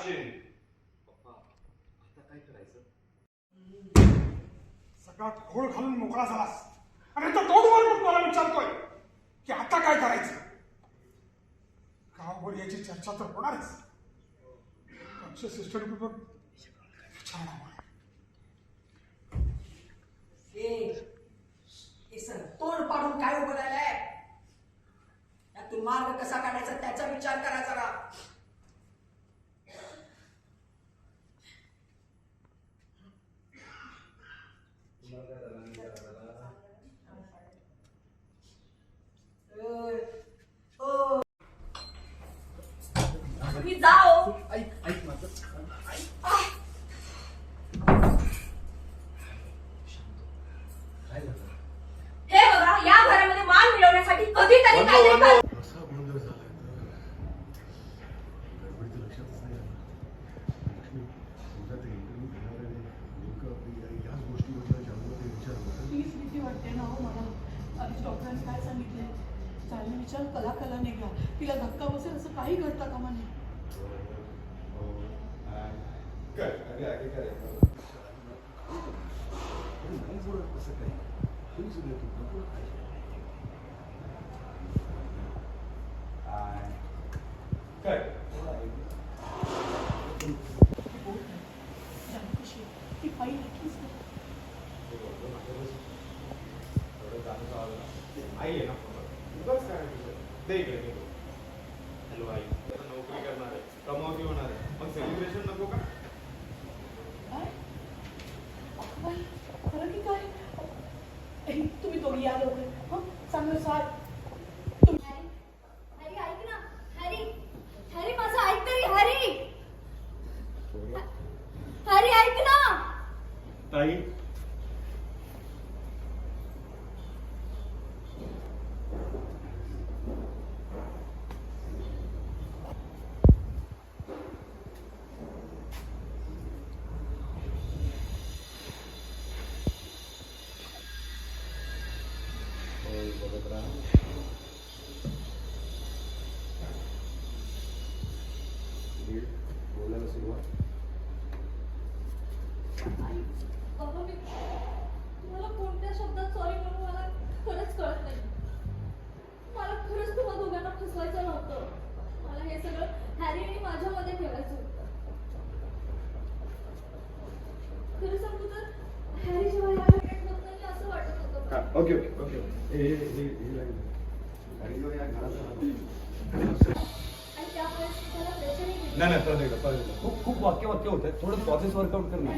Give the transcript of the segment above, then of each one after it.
राहशील. पप्पा आता काय करायचं? सगळा घोळ घालून मोकळा झालास आणि तो तोंड वर करून मला विचारतोय की आता काय करायचं. गावभर याची चर्चा तर होणारच. 560 रुपये विचारणार मला. तोंड पाडून काय उभं राहिलंय? यातून मार्ग कसा काढायचा त्याचा विचार करा जरा. तुम्ही जाओ. ऐक ऐक माझं काय झालं? हे बघा, या घरामध्ये मान मिळवण्यासाठी कधीतरी काहीतरी कर. असा गोंधळ झालाय गडबडीचं लक्षातच नाही आलं. लक्ष्मी तुझा ते इंटरव्ह्यू घेणार आहे नेमकं आपली याच गोष्टीबद्दल ज्यामुळे ते विचारलं. प्लीज भीती वाटते ना हो मला. आधी डॉक्टरांनी काय सांगितलंय? चालणे विचार कला निघा. तिला धक्का बसेल असं काही घडता कामा नये. काय आगे करायचं नाही बोलत कसं काही तुम्ही सुद्धा तू नको काय जानकुशी ती पायी नक्कीच नाही. आई आहे ना उगाच काय दे इकडे घेतो. हॅलो आई, आता नोकरी करणार आहे, कमावती होणार आहे, मग सेलिब्रेशन नको का? काय बाई, खरं की काय? तुम्ही दोघी या लवकर. हं, चांगलं साथ. हॅरी ऐक ना. हॅरी, हॅरी माझं ऐक तरी. हॅरी, हॅरी ऐक ना. ताई बघत राहा. बोलायला सुरुवात. आई, बाबा, मी तुम्हाला कोणत्या शब्दात सॉरी म्हणून मला खरंच कळत नाही. मला खरंच तुम्हा दोघांना फसवायचं नव्हतं. मला हे सगळं हॅरी आणि माझ्यामध्ये ठेवायचं होतं. खरं सांगू तर हॅरी जेव्हा या घरात होत नाही असं वाटत होतं. Okay okay okay. हे लागेल गाडी या घरात आणि त्यामुळे त्याला प्रेशरही दिलं. नाही नाही, परत एकदा. खूप खूप वाक्य होत आहे. थोडं प्रोसेस वर्कआउट कर ना.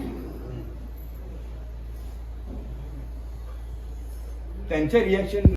त्यांचे रिॲक्शन